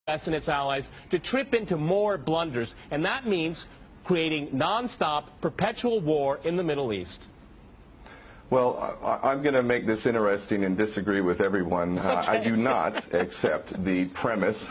and its allies to trip into more blunders, and that means creating non-stop, perpetual war in the Middle East. Well, I'm going to make this interesting and disagree with everyone. Okay. I do not accept the premise,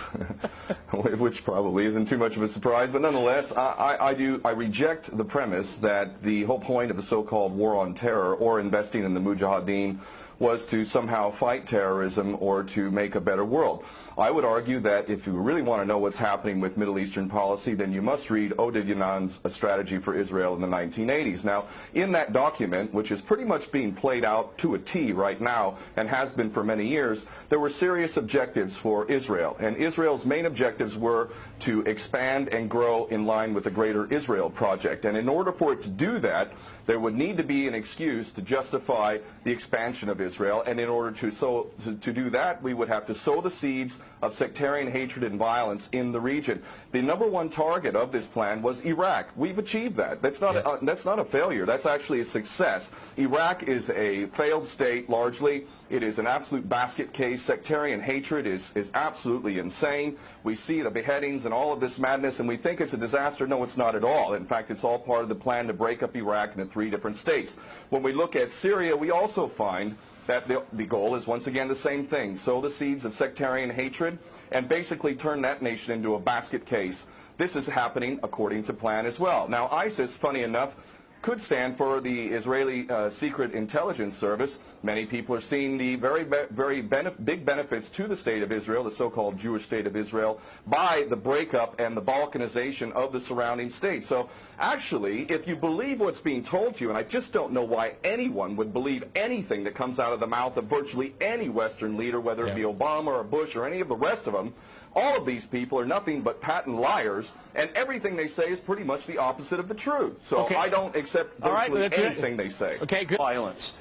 which probably isn't too much of a surprise, but nonetheless, I reject the premise that the whole point of the so-called war on terror or investing in the Mujahideen was to somehow fight terrorism or to make a better world. I would argue that if you really want to know what's happening with Middle Eastern policy, then you must read Oded Yanan's A Strategy for Israel in the 1980s. Now, in that document, which is pretty much being played out to a T right now and has been for many years, there were serious objectives for Israel. And Israel's main objectives were to expand and grow in line with the Greater Israel Project. And in order for it to do that, there would need to be an excuse to justify the expansion of Israel, and in order to do that, we would have to sow the seeds of sectarian hatred and violence in the region. The #1 target of this plan was Iraq. We've achieved that. That's not a failure. That's actually a success. Iraq is a failed state largely. It is an absolute basket case. Sectarian hatred is absolutely insane. We see the beheadings and all of this madness, and we think it's a disaster. No, it's not at all. In fact, it's all part of the plan to break up Iraq into 3 different states. When we look at Syria, we also find that the goal is once again the same thing: sow the seeds of sectarian hatred and basically turn that nation into a basket case. This is happening according to plan as well. Now, ISIS, funny enough, could stand for the Israeli Secret Intelligence Service. Many people are seeing the very big benefits to the state of Israel, the so-called Jewish state of Israel, by the breakup and the balkanization of the surrounding states. So actually, if you believe what's being told to you, and I just don't know why anyone would believe anything that comes out of the mouth of virtually any Western leader, whether it be Obama or Bush or any of the rest of them, all of these people are nothing but patent liars, and everything they say is pretty much the opposite of the truth. So I don't accept virtually anything they say. Okay, good. Violence.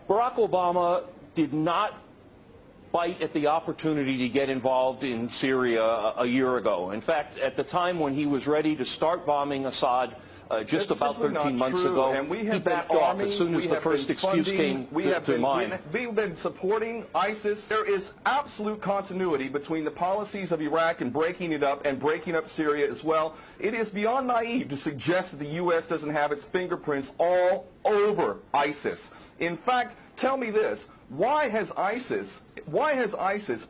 Barack Obama did not bite at the opportunity to get involved in Syria a year ago. In fact, at the time when he was ready to start bombing Assad, just about 13 months ago, and we have he backed off as soon as the first excuse came to mind. We've been supporting ISIS. There is absolute continuity between the policies of Iraq and breaking it up and breaking up Syria as well. It is beyond naive to suggest that the U.S. doesn't have its fingerprints all over ISIS. In fact, tell me this: why has ISIS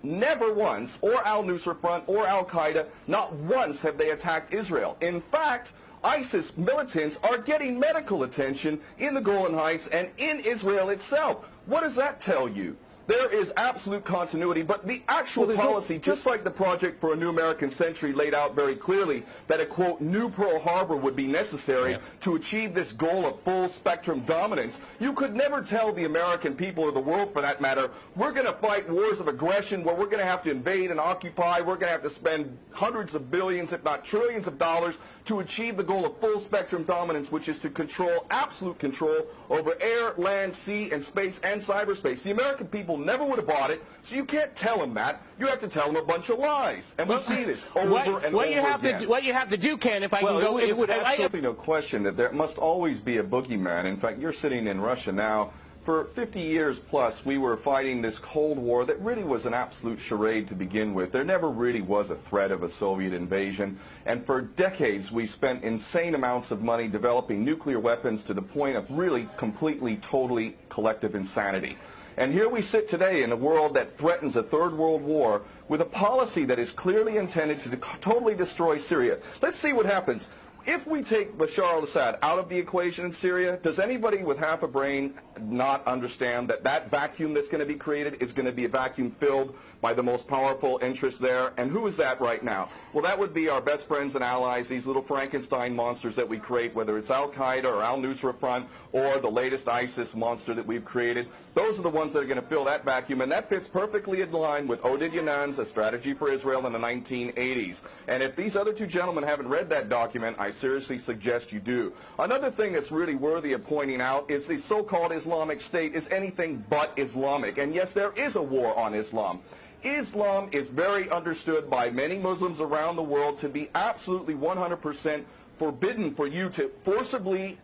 never once, or al-Nusra Front or al-Qaeda, not once have they attacked Israel? In fact, ISIS militants are getting medical attention in the Golan Heights and in Israel itself. What does that tell you? There is absolute continuity, but the actual policy, just like the Project for a New American Century laid out very clearly, that a, quote, new Pearl Harbor would be necessary to achieve this goal of full spectrum dominance. You could never tell the American people, or the world for that matter, we're going to fight wars of aggression where we're going to have to invade and occupy, we're going to have to spend hundreds of billions, if not trillions of dollars to achieve the goal of full spectrum dominance, which is to control, absolute control over air, land, sea, and space and cyberspace. The American people never would have bought it, so you can't tell them that. You have to tell them a bunch of lies. And we see this over and over again. What you have to do, Ken, if I can go... It would absolutely no question that there must always be a boogeyman. In fact, you're sitting in Russia now. For 50 years plus, we were fighting this Cold War that really was an absolute charade to begin with. There never really was a threat of a Soviet invasion. And for decades, we spent insane amounts of money developing nuclear weapons to the point of really completely, totally collective insanity. And here we sit today in a world that threatens a third world war with a policy that is clearly intended to totally destroy Syria. Let's see what happens. If we take Bashar al-Assad out of the equation in Syria, does anybody with half a brain not understand that that vacuum that's going to be created is going to be a vacuum filled by the most powerful interests there? And who is that right now? Well, that would be our best friends and allies, these little Frankenstein monsters that we create, whether it's al-Qaeda or al-Nusra Front or the latest ISIS monster that we've created. Those are the ones that are going to fill that vacuum, and that fits perfectly in line with Oded Yanan's A Strategy for Israel in the 1980s. And if these other two gentlemen haven't read that document, I seriously suggest you do. Another thing that's really worthy of pointing out is the so-called Islamic State is anything but Islamic. And yes, there is a war on Islam. Islam is very understood by many Muslims around the world to be absolutely 100% forbidden for you to forcibly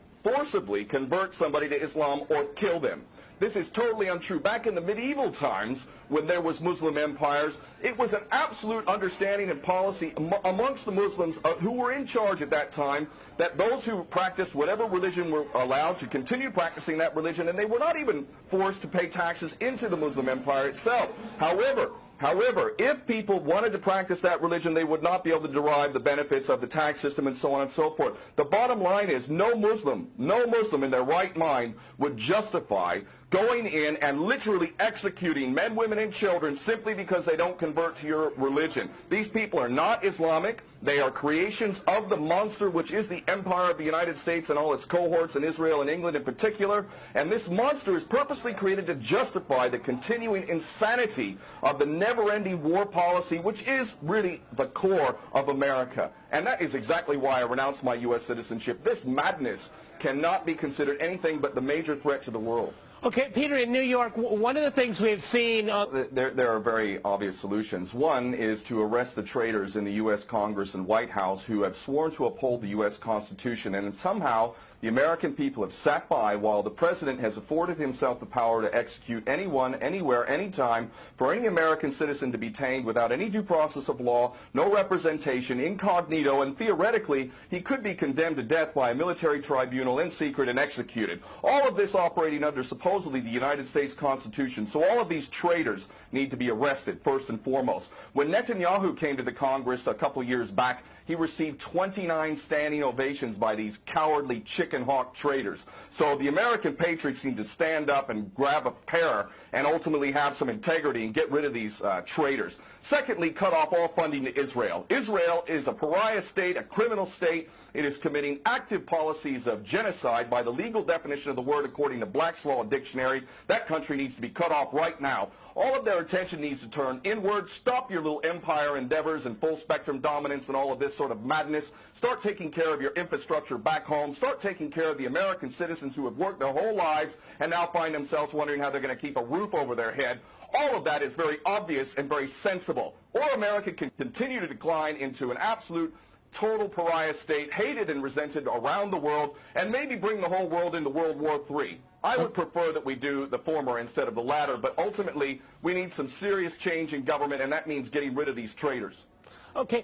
convert somebody to Islam or kill them. This is totally untrue. Back in the medieval times, when there was Muslim empires, it was an absolute understanding and policy amongst the Muslims who were in charge at that time that those who practiced whatever religion were allowed to continue practicing that religion, and they were not even forced to pay taxes into the Muslim empire itself. However, if people wanted to practice that religion, they would not be able to derive the benefits of the tax system and so on and so forth. The bottom line is no Muslim in their right mind would justify going in and literally executing men, women, and children simply because they don't convert to your religion. These people are not Islamic. They are creations of the monster, which is the empire of the United States and all its cohorts in Israel and England in particular. And this monster is purposely created to justify the continuing insanity of the never-ending war policy, which is really the core of America. And that is exactly why I renounced my U.S. citizenship. This madness cannot be considered anything but the major threat to the world. Okay, Peter, in New York, one of the things we've seen... There are very obvious solutions. One is to arrest the traitors in the U.S. Congress and White House who have sworn to uphold the U.S. Constitution, and somehow the American people have sat by while the President has afforded himself the power to execute anyone, anywhere, anytime, for any American citizen to be detained without any due process of law, no representation, incognito, and theoretically he could be condemned to death by a military tribunal in secret and executed. All of this operating under supposedly the United States Constitution. So all of these traitors need to be arrested first and foremost. When Netanyahu came to the Congress a couple years back, he received 29 standing ovations by these cowardly chicken hawk traitors. So the American patriots need to stand up and grab a pair and ultimately have some integrity and get rid of these traitors. Secondly, cut off all funding to Israel. Israel is a pariah state, a criminal state. It is committing active policies of genocide by the legal definition of the word according to Black's Law Dictionary. That country needs to be cut off right now. All of their attention needs to turn inward. Stop your little empire endeavors and full spectrum dominance and all of this sort of madness. Start taking care of your infrastructure back home. Start taking care of the American citizens who have worked their whole lives and now find themselves wondering how they're going to keep a roof over their head. All of that is very obvious and very sensible. Or America can continue to decline into an absolute total pariah state, hated and resented around the world, and maybe bring the whole world into World War III. I would prefer that we do the former instead of the latter, but ultimately we need some serious change in government, and that means getting rid of these traitors. Okay.